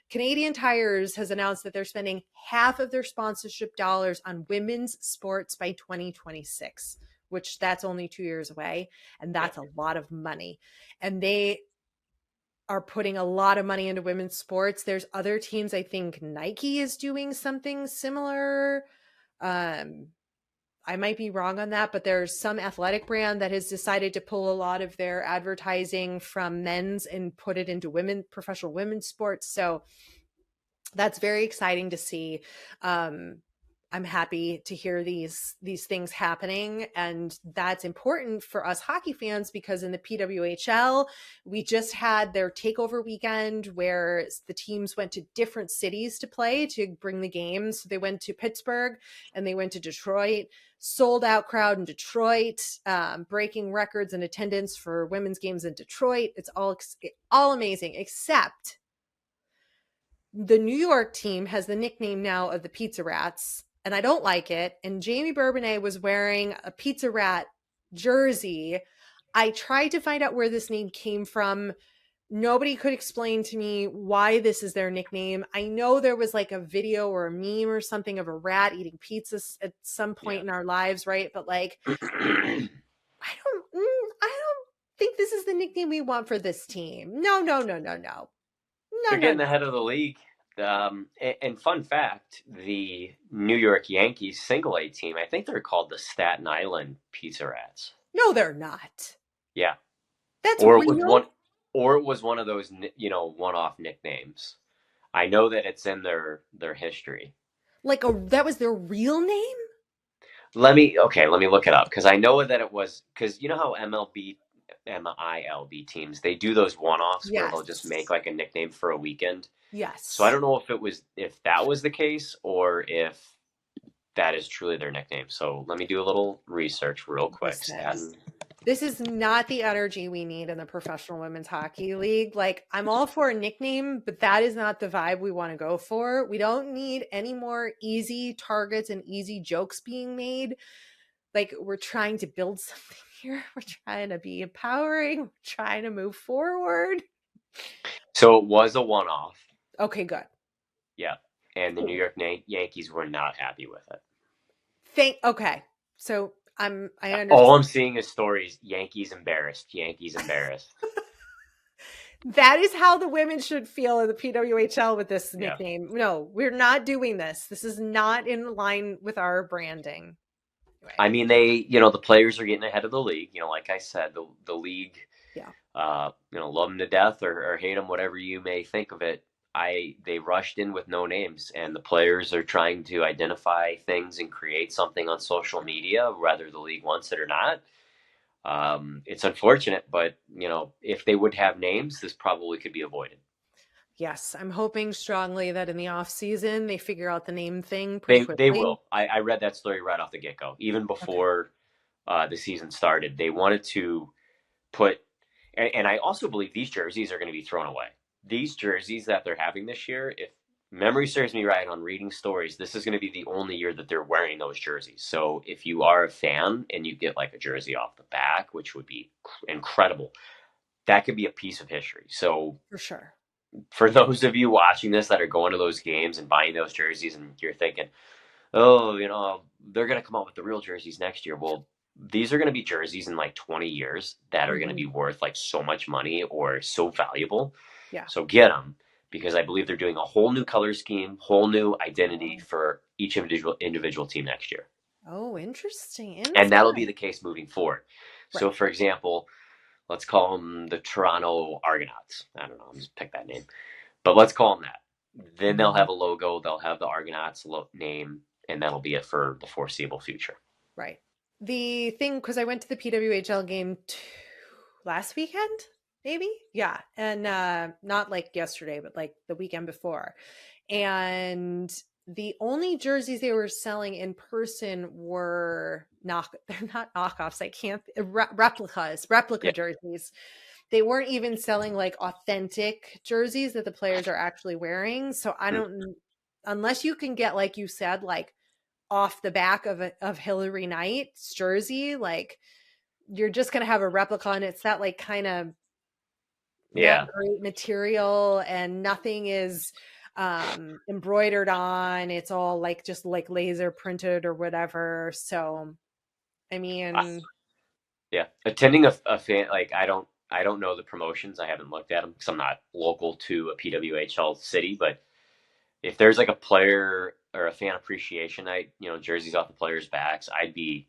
Canadian Tires has announced that they're spending half of their sponsorship dollars on women's sports by 2026, which that's only 2 years away. And that's a lot of money. And they are putting a lot of money into women's sports. There's other teams. I think Nike is doing something similar. I might be wrong on that, but there's some athletic brand that has decided to pull a lot of their advertising from men's and put it into professional women's sports. So that's very exciting to see. I'm happy to hear these things happening, and that's important for us hockey fans because in the PWHL, we just had their takeover weekend where the teams went to different cities to play to bring the games. They went to Pittsburgh and they went to Detroit, sold out crowd in Detroit, breaking records in attendance for women's games in Detroit. It's all amazing, except the New York team has the nickname now of the Pizza Rats. And I don't like it. And Jamie Bourbonnais was wearing a Pizza Rat jersey. I tried to find out where this name came from. Nobody could explain to me why this is their nickname. I know there was like a video or a meme or something of a rat eating pizza at some point in our lives, right? But like, I don't think this is the nickname we want for this team. No. You're getting ahead of the league. And fun fact, the New York Yankees single A team, I think they're called the Staten Island Pizza Rats. No, they're not. Yeah. That's or real? it was one of those, one-off nicknames. I know that it's in their history. Like that was their real name? Let me look it up, because I know that it was, because you know how MILB teams, they do those one-offs where they'll just make like a nickname for a weekend. Yes. So I don't know if that was the case or if that is truly their nickname. So let me do a little research real quick. This is not the energy we need in the Professional Women's Hockey League. Like, I'm all for a nickname, but that is not the vibe we want to go for. We don't need any more easy targets and easy jokes being made. Like, we're trying to build something here. We're trying to be empowering. We're trying to move forward. So it was a one-off. Okay, good. Yeah. And the New York Yankees were not happy with it. Okay. So I understand. All I'm seeing is stories. Yankees embarrassed. That is how the women should feel in the PWHL with this nickname. No, we're not doing this. This is not in line with our branding. Anyway. I mean, the players are getting ahead of the league. Like I said, the league, yeah. Love them to death or hate them, whatever you may think of it. They rushed in with no names, and the players are trying to identify things and create something on social media, whether the league wants it or not. It's unfortunate, but if they would have names, this probably could be avoided. Yes, I'm hoping strongly that in the off season they figure out the name thing pretty quickly. They will. I read that story right off the get go, even before the season started. They wanted to put, and I also believe these jerseys are going to be thrown away. These jerseys that they're having this year, if memory serves me right on reading stories, this is going to be the only year that they're wearing those jerseys. So if you are a fan and you get like a jersey off the back, which would be incredible, that could be a piece of history. So for sure, for those of you watching this that are going to those games and buying those jerseys and you're thinking, oh, they're going to come out with the real jerseys next year. Well, these are going to be jerseys in like 20 years that are going to be worth like so much money or so valuable. Yeah. So get them, because I believe they're doing a whole new color scheme, whole new identity for each individual team next year. Oh, interesting. And that'll be the case moving forward. Right. So, for example, let's call them the Toronto Argonauts. I don't know. I'm just pick that name. But let's call them that. Then they'll have a logo. They'll have the Argonauts name. And that'll be it for the foreseeable future. Right. The thing, because I went to the PWHL game last weekend, maybe? Yeah. And not like yesterday, but like the weekend before. And the only jerseys they were selling in person were they're not knockoffs. I can't, replica jerseys. They weren't even selling like authentic jerseys that the players are actually wearing. So I don't, unless you can get, like you said, like off the back of Hillary Knight's jersey, like you're just going to have a replica, and it's that like kind of not great material, and nothing is embroidered on. It's all like just like laser printed or whatever. So, I mean, attending a fan, like I don't know the promotions. I haven't looked at them because I'm not local to a PWHL city. But if there's like a player or a fan appreciation night, jerseys off the players' backs, I'd be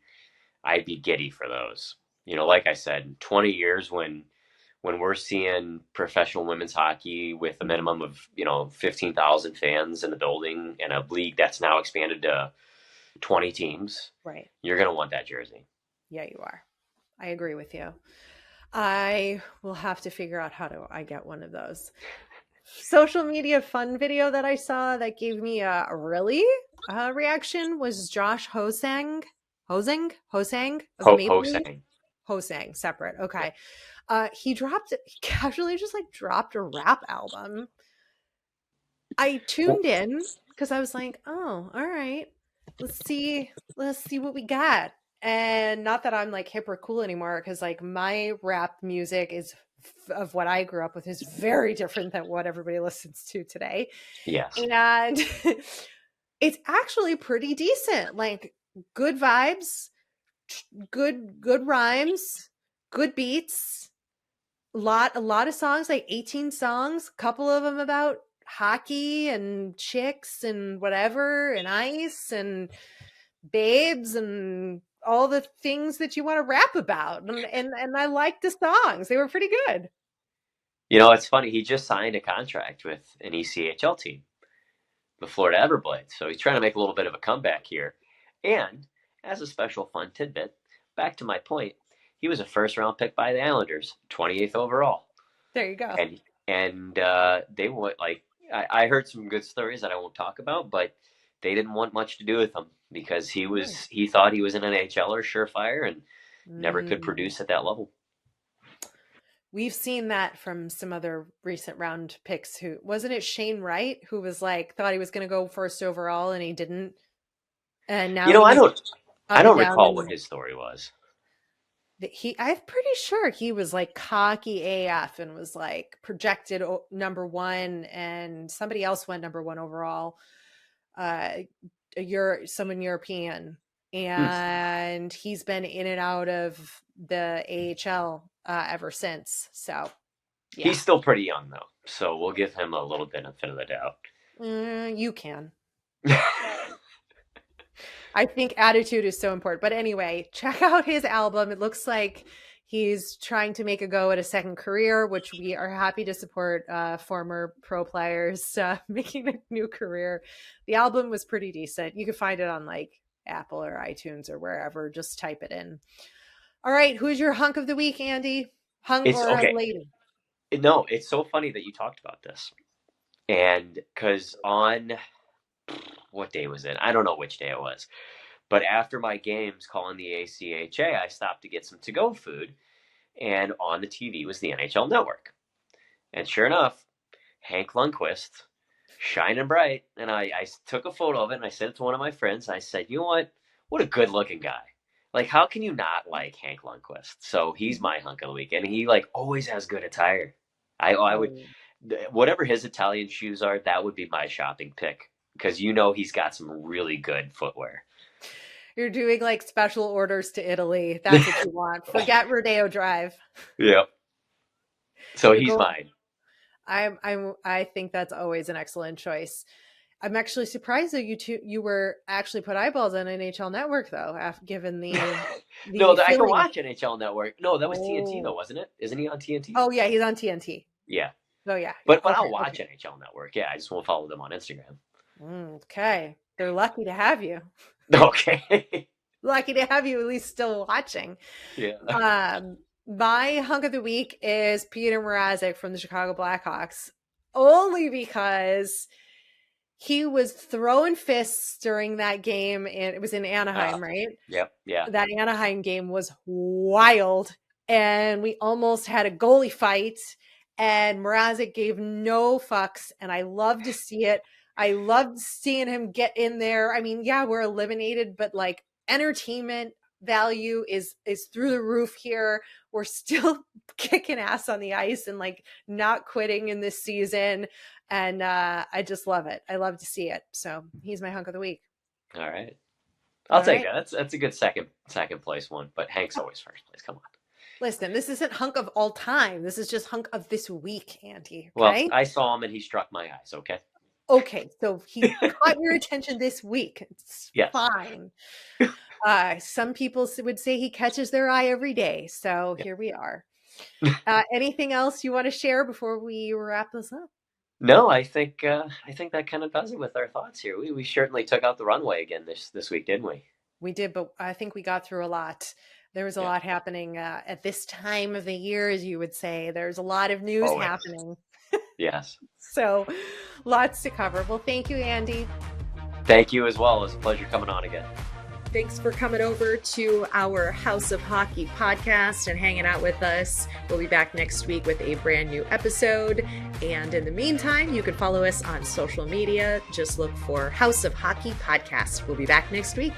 giddy for those. Like I said, 20 years when we're seeing professional women's hockey with a minimum of 15,000 fans in the building and a league that's now expanded to 20 teams, right? You're gonna want that jersey. Yeah, you are. I agree with you. I will have to figure out how to get one of those. Social media fun video that I saw that gave me a really reaction was Josh Hosang of the Maple Leafs. Hosang, separate. Okay. He casually just like dropped a rap album. I tuned in because I was like, oh, all right, let's see what we got. And not that I'm like hip or cool anymore, because like my rap music is of what I grew up with is very different than what everybody listens to today. Yes. And it's actually pretty decent. Like good vibes, good rhymes, good beats. A lot of songs, like 18 songs, a couple of them about hockey and chicks and whatever and ice and babes and all the things that you want to rap about. And I liked the songs. They were pretty good. It's funny. He just signed a contract with an ECHL team, the Florida Everblades. So he's trying to make a little bit of a comeback here. And as a special fun tidbit, back to my point, he was a first-round pick by the Islanders, 28th overall. There you go. And they went like I heard some good stories that I won't talk about, but they didn't want much to do with him because he thought he was an NHLer, surefire, and never could produce at that level. We've seen that from some other recent round picks. Who wasn't it? Shane Wright, who was like thought he was going to go first overall and he didn't. And now I don't recall what his story was. I'm pretty sure he was like cocky AF and was like projected number one, and somebody else went number one overall. Someone European, and he's been in and out of the AHL ever since. So Yeah. He's still pretty young, though, so we'll give him a little benefit of the doubt. You can. I think attitude is so important. But anyway, check out his album. It looks like he's trying to make a go at a second career, which we are happy to support former pro players making a new career. The album was pretty decent. You can find it on like Apple or iTunes or wherever. Just type it in. All right. Who's your hunk of the week, Andy? Hunk or okay. lady? No, it's so funny that you talked about this. And because on, what day was it? I don't know which day it was. But after my games calling the ACHA, I stopped to get some to-go food. And on the TV was the NHL Network. And sure enough, Hank Lundqvist, shining bright. And I took a photo of it and I sent it to one of my friends. I said, you know what a good-looking guy. Like, how can you not like Hank Lundqvist? So he's my hunk of the week. And he, like, always has good attire. I would, whatever his Italian shoes are, that would be my shopping pick. Because he's got some really good footwear. You're doing like special orders to Italy. That's what you want. Forget Rodeo Drive. Yep. So he's mine. I think that's always an excellent choice. I'm actually surprised that you were actually put eyeballs on NHL Network though, given the no, I can watch NHL Network. No, that was TNT though, wasn't it? Isn't he on TNT? Oh yeah, he's on TNT. Yeah. Oh yeah. But I'll watch NHL Network. Yeah, I just won't follow them on Instagram. Okay, they're lucky to have you. Okay. Lucky to have you at least still watching. Yeah. My hunk of the week is Peter Mrazek from the Chicago Blackhawks, only because he was throwing fists during that game, and it was in Anaheim, right? Yep. Yeah. That Anaheim game was wild, and we almost had a goalie fight, and Mrazek gave no fucks, and I love to see it. I loved seeing him get in there. I mean, yeah, we're eliminated, but like entertainment value is through the roof here. We're still kicking ass on the ice and like not quitting in this season. And I just love it. I love to see it. So he's my hunk of the week. All right. I'll take that. That's a good second place one, but Hank's always first place. Come on. Listen, this isn't hunk of all time. This is just hunk of this week, Andy. Okay? Well, I saw him and he struck my eyes. Okay. Okay, so he caught your attention this week. It's fine. Some people would say he catches their eye every day. So here we are. Anything else you want to share before we wrap this up? No, I think that kind of does it with our thoughts here. We certainly took out the runway again this week, didn't we? We did, but I think we got through a lot. There was a lot happening at this time of the year, as you would say. There's a lot of news happening. Yes. So lots to cover. Well, thank you, Andy. Thank you as well. It was a pleasure coming on again. Thanks for coming over to our House of Hockey podcast and hanging out with us. We'll be back next week with a brand new episode. And in the meantime, you can follow us on social media. Just look for House of Hockey podcast. We'll be back next week.